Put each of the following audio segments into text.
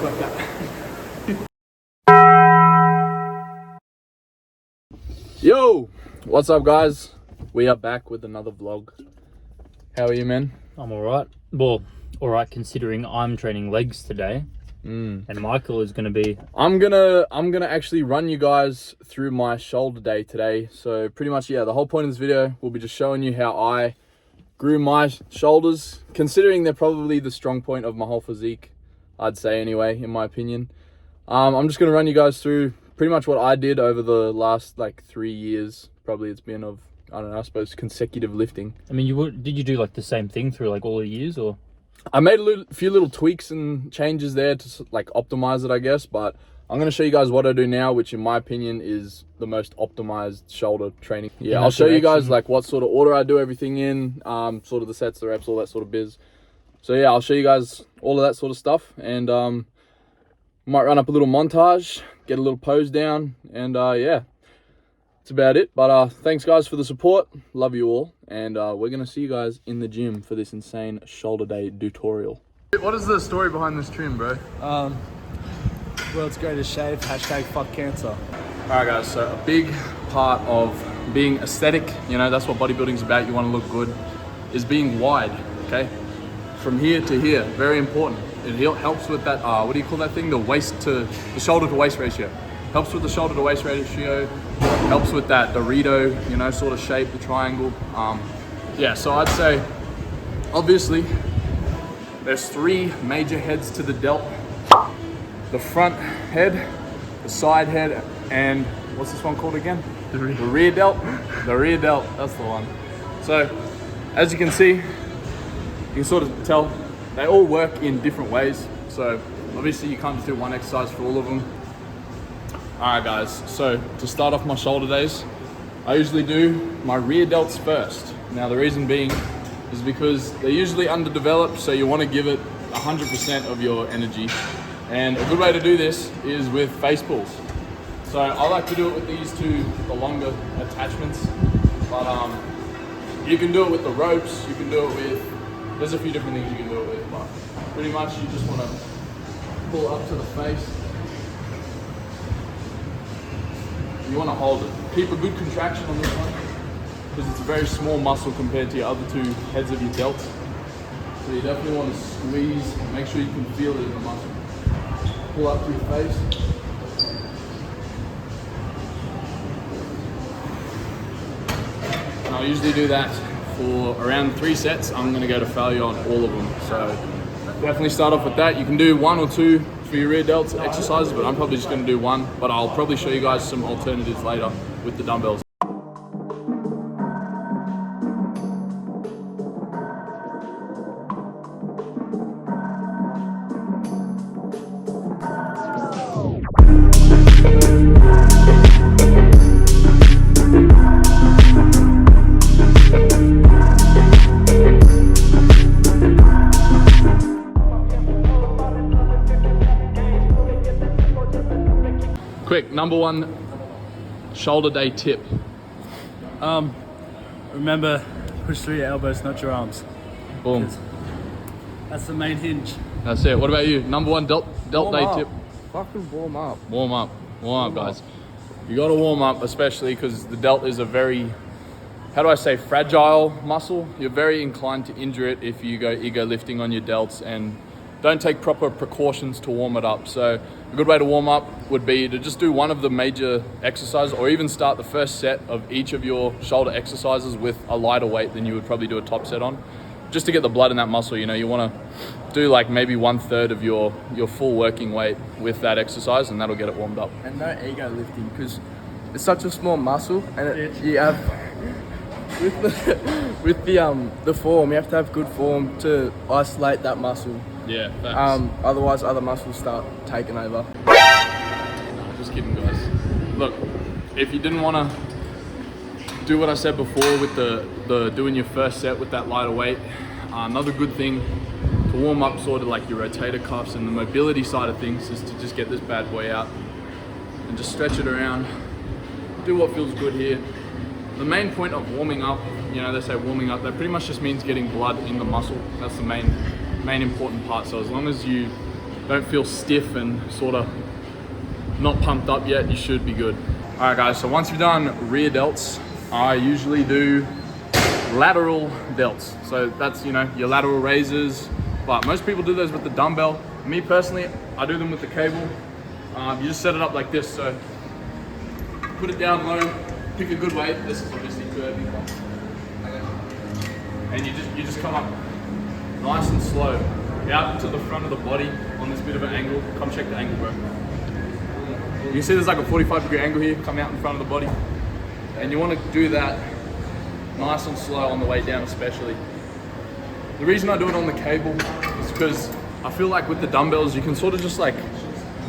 Like that. Yo, what's up guys? We are back with another vlog. How are you, man? I'm alright. Well, alright considering I'm training legs today. And Michael is gonna be... I'm gonna actually run you guys through my shoulder day today. So pretty much, yeah, the whole point of this video will be just showing you how I grew my shoulders, considering they're probably the strong point of my whole physique, I'd say anyway, in my opinion. I'm just gonna run you guys through pretty much what I did over the last like 3 years. Probably it's been of, I don't know, I suppose consecutive lifting. I mean, did you do like the same thing through like all the years, or? I made a few little tweaks and changes there to like optimize it, I guess, but I'm going to show you guys what I do now, which in my opinion is the most optimized shoulder training. Yeah, I'll show you guys like what sort of order I do everything in, sort of the sets, the reps, all that sort of biz. So yeah, I'll show you guys all of that sort of stuff, and might run up a little montage, get a little pose down, and yeah, that's about it. But thanks guys for the support, love you all, and we're gonna see you guys in the gym for this insane shoulder day tutorial. What is the story behind this trim, bro? World's greatest shave, hashtag fuck cancer. Alright guys, so a big part of being aesthetic, you know, that's what bodybuilding's about, you want to look good, is being wide, okay? From here to here, very important. It helps with that, what do you call that thing? The shoulder to waist ratio. Helps with the shoulder to waist ratio, helps with that Dorito, you know, sort of shape, the triangle. Yeah, so I'd say, obviously, there's 3 major heads to the delt. The front head, the side head, and what's this one called again? The rear delt. The rear delt, that's the one. So, as you can see, you can sort of tell, they all work in different ways. So, obviously you can't just do one exercise for all of them. Alright guys, so to start off my shoulder days, I usually do my rear delts first. Now the reason being is because they're usually underdeveloped, so you want to give it 100% of your energy. And a good way to do this is with face pulls. So I like to do it with these the longer attachments, but you can do it with the ropes, you can do it with, there's a few different things you can do it with, but pretty much you just want to pull up to the face. You want to hold it. Keep a good contraction on this one, because it's a very small muscle compared to your other 2 heads of your delts. So you definitely want to squeeze, make sure you can feel it in the muscle. Pull up to your face. And I'll usually do that for around 3 sets. I'm going to go to failure on all of them. So definitely start off with that. You can do 1 or 2 for your rear delts exercises, but I'm probably just going to do 1. But I'll probably show you guys some alternatives later with the dumbbells. Quick, number 1 shoulder day tip. Remember, push through your elbows, not your arms. Boom. That's the main hinge. That's it. What about you? Number 1 delt day tip. Fucking warm up. Warm up, guys. You got to warm up, especially because the delt is a very, how do I say, fragile muscle. You're very inclined to injure it if you go ego lifting on your delts and don't take proper precautions to warm it up. So a good way to warm up would be to just do one of the major exercises, or even start the first set of each of your shoulder exercises with a lighter weight than you would probably do a top set on, just to get the blood in that muscle. You know, you want to do like maybe 1/3 of your full working weight with that exercise, and that'll get it warmed up. And no ego lifting, because it's such a small muscle, and you have with the form, you have to have good form to isolate that muscle. Yeah, facts. Otherwise other muscles start taking over. No, just kidding guys. Look, if you didn't want to do what I said before with the doing your first set with that lighter weight, another good thing to warm up sort of like your rotator cuffs and the mobility side of things is to just get this bad boy out and just stretch it around. Do what feels good here. The main point of warming up, you know, they say warming up, that pretty much just means getting blood in the muscle. That's the main important part. So as long as you don't feel stiff and sort of not pumped up yet, you should be good. All right guys, so once you've done rear delts, I usually do lateral delts. So that's, you know, your lateral raises, but most people do those with the dumbbell. Me personally, I do them with the cable. You just set it up like this. So put it down low, pick a good weight. This is obviously too heavy. And you just come up nice and slow, out to the front of the body on this bit of an angle. Come check the angle, bro. You can see there's like a 45-degree angle here, come out in front of the body. And you want to do that nice and slow on the way down especially. The reason I do it on the cable is because I feel like with the dumbbells, you can sort of just like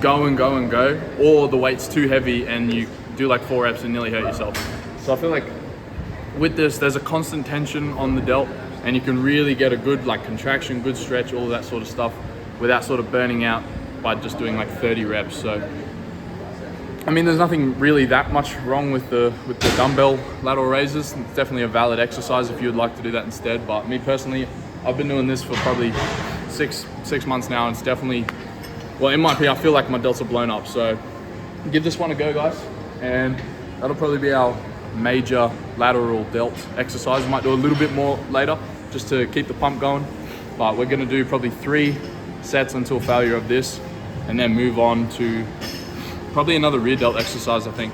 go and go and go, or the weight's too heavy and you do like 4 reps and nearly hurt yourself. So I feel like with this, there's a constant tension on the delt and you can really get a good like contraction, good stretch, all of that sort of stuff without sort of burning out by just doing like 30 reps. So, I mean, there's nothing really that much wrong with the dumbbell lateral raises. It's definitely a valid exercise if you would like to do that instead. But me personally, I've been doing this for probably six months now, and it's definitely, well, in my opinion, I feel like my delts are blown up. So give this one a go, guys, and that'll probably be our major lateral delt exercise. We might do a little bit more later just to keep the pump going, but we're gonna do probably 3 sets until failure of this, and then move on to probably another rear delt exercise, I think.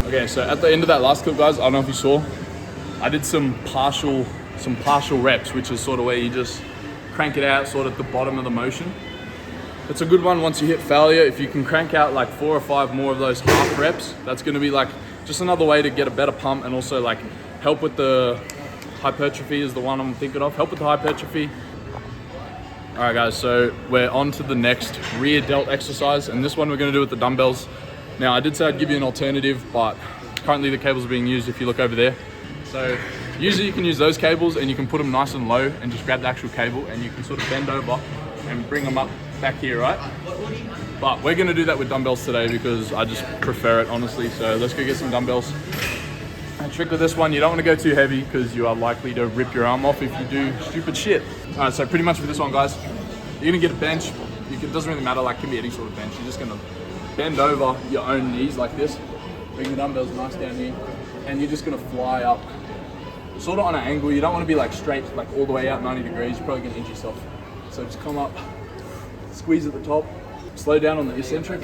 Okay, so at the end of that last clip, guys, I don't know if you saw, I did some partial reps, which is sort of where you just crank it out sort of at the bottom of the motion. It's a good one once you hit failure. If you can crank out like 4 or 5 more of those half reps, that's gonna be like just another way to get a better pump, and also like help with the hypertrophy is the one I'm thinking of. Help with the hypertrophy. All right guys, so we're on to the next rear delt exercise, and this one we're gonna do with the dumbbells. Now I did say I'd give you an alternative, but currently the cables are being used if you look over there. So usually you can use those cables and you can put them nice and low and just grab the actual cable and you can sort of bend over and bring them up back here, right? But we're gonna do that with dumbbells today because I just prefer it, honestly. So let's go get some dumbbells. And trick with this one, you don't wanna go too heavy because you are likely to rip your arm off if you do stupid shit. All right, so pretty much for this one, guys, you're gonna get a bench. It doesn't really matter, like, it can be any sort of bench. You're just gonna bend over your own knees like this, bring the dumbbells nice down here, and you're just gonna fly up, sort of on an angle. You don't wanna be like straight, like all the way out 90 degrees, you're probably gonna injure yourself. So just come up, squeeze at the top, slow down on the eccentric.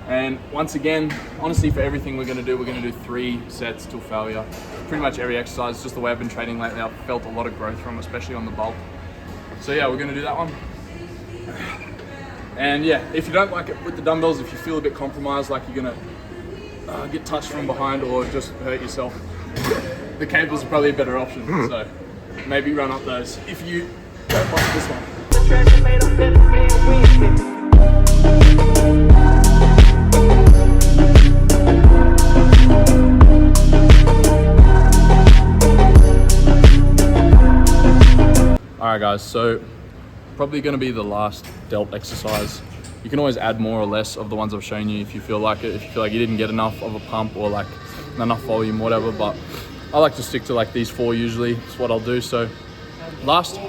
And once again, honestly, for everything we're gonna do 3 sets till failure. Pretty much every exercise, just the way I've been training lately, I've felt a lot of growth from, especially on the bulk. So yeah, we're gonna do that one. And yeah, if you don't like it with the dumbbells, if you feel a bit compromised, like you're gonna get touched from behind or just hurt yourself, the cables are probably a better option. So maybe run up those if you don't like this one. All right guys, so probably gonna be the last delt exercise. You can always add more or less of the ones I've shown you if you feel like it, if you feel like you didn't get enough of a pump or like enough volume, whatever, but I like to stick to like these 4 usually. It's what I'll do. So last,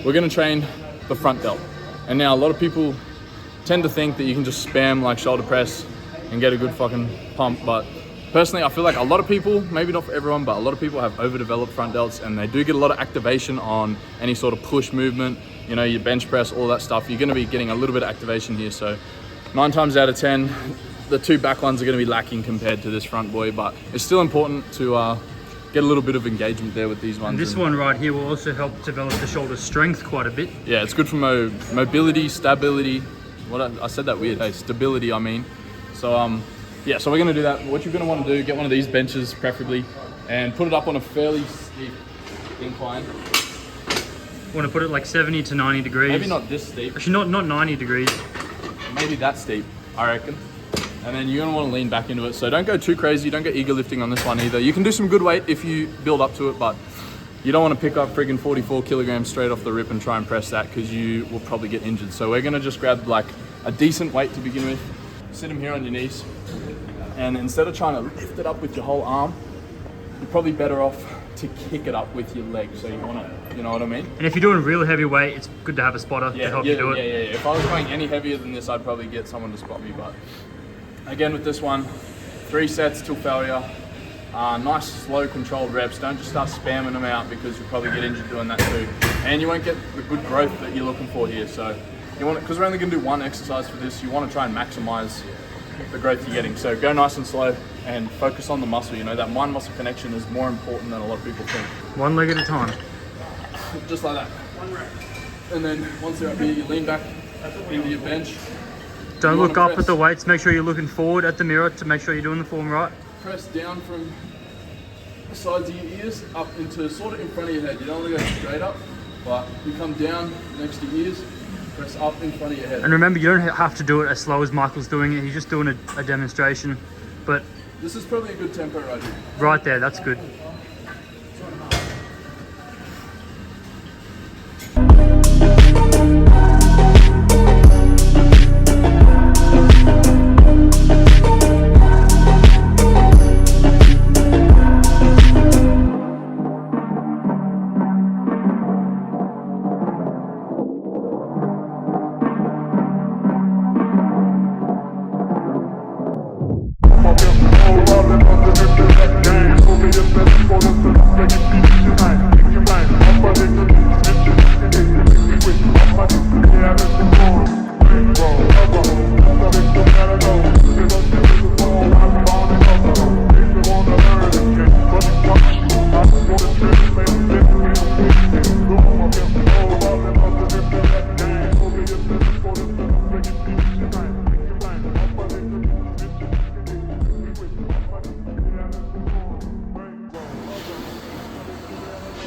we're gonna train the front delt. And now a lot of people tend to think that you can just spam like shoulder press and get a good fucking pump, but personally, I feel like a lot of people, maybe not for everyone, but a lot of people have overdeveloped front delts and they do get a lot of activation on any sort of push movement, you know, your bench press, all that stuff. You're gonna be getting a little bit of activation here. So 9 times out of 10, the 2 back ones are gonna be lacking compared to this front boy, but it's still important to get a little bit of engagement there with these ones. And this one right here will also help develop the shoulder strength quite a bit. Yeah, it's good for mobility, stability. I said that weird, hey, stability, I mean. So yeah, so we're gonna do that. What you're gonna wanna do, get one of these benches preferably, and put it up on a fairly steep incline. Want to put it like 70 to 90 degrees. Maybe not this steep. Actually, not 90 degrees. Maybe that steep, I reckon. And then you're gonna want to lean back into it. So don't go too crazy. Don't go eager lifting on this one either. You can do some good weight if you build up to it, but you don't want to pick up friggin' 44 kilograms straight off the rip and try and press that, because you will probably get injured. So we're gonna just grab like a decent weight to begin with. Sit them here on your knees. And instead of trying to lift it up with your whole arm, you're probably better off to kick it up with your leg. So you wanna, you know what I mean? And if you're doing real heavy weight, it's good to have a spotter to help you do it. Yeah. If I was going any heavier than this, I'd probably get someone to spot me. But again, with this one, 3 sets till failure. Nice, slow, controlled reps. Don't just start spamming them out, because you'll probably get injured doing that too. And you won't get the good growth that you're looking for here. So you want, because we're only gonna do one exercise for this, you want to try and maximize the growth you're getting. So go nice and slow and focus on the muscle. You know, that mind muscle connection is more important than a lot of people think. One leg at a time. Just like that. And then once they're up here, you lean back into your bench. Don't You look wanna up at the weights. Make sure you're looking forward at the mirror to make sure you're doing the form right. Press down from the sides of your ears up into sort of in front of your head. You don't want to go straight up, but you come down next to your ears, press up in front of your head. And remember, you don't have to do it as slow as Michael's doing it. He's just doing a demonstration. But This is probably a good tempo right here. right there, that's good.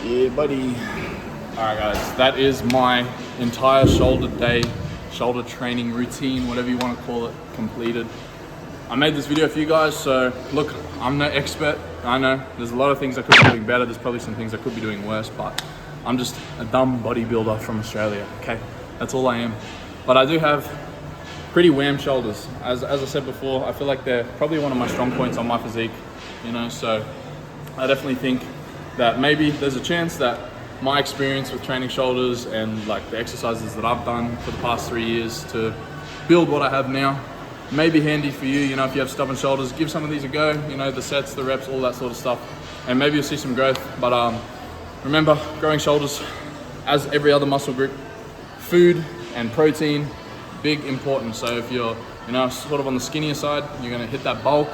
Yeah, buddy. Alright guys, that is my entire shoulder day, shoulder training routine, whatever you want to call it, completed. I made this video for you guys, so look, I'm no expert. I know there's a lot of things I could be doing better, there's probably some things I could be doing worse, but I'm just a dumb bodybuilder from Australia, okay? That's all I am. But I do have pretty wham shoulders. As I said before, I feel like they're probably one of my strong points on my physique, you know, so I definitely think that maybe there's a chance that my experience with training shoulders and like the exercises that I've done for the past 3 years to build what I have now may be handy for you. You know, if you have stubborn shoulders, give some of these a go, you know, the sets, the reps, all that sort of stuff, and maybe you'll see some growth. But remember, growing shoulders, as every other muscle group, food and protein, big important. So if you're, you know, sort of on the skinnier side, you're gonna hit that bulk,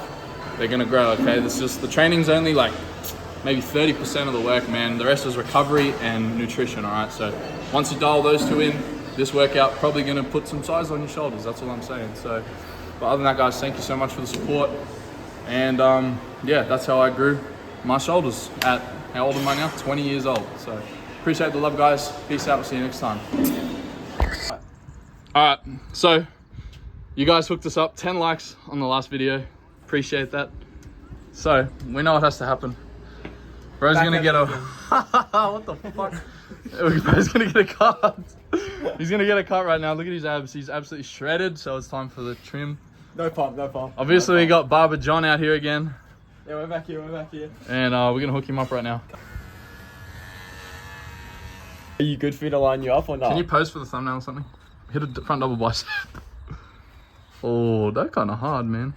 they're gonna grow, okay? This is, the training's only like maybe 30% of the work, man. The rest is recovery and nutrition, all right? So once you dial those two in, this workout probably gonna put some size on your shoulders, that's all I'm saying. So, but other than that, guys, thank you so much for the support. And yeah, that's how I grew my shoulders at, how old am I now? 20 years old. So appreciate the love, guys. Peace out, we'll see you next time. All right, so you guys hooked us up, 10 likes on the last video. Appreciate that. So we know what has to happen. Bro's gonna get a what the fuck? Bro's gonna get a cut. He's gonna get a cut right now. Look at his abs. He's absolutely shredded. So it's time for the trim. No pump, no pump. Obviously, we got Barber John out here again. Yeah, we're back here, we're back here. And we're gonna hook him up right now. Are you good for me to line you up or not? Can you pose for the thumbnail or something? Hit a front double bicep. Oh, that's kind of hard, man.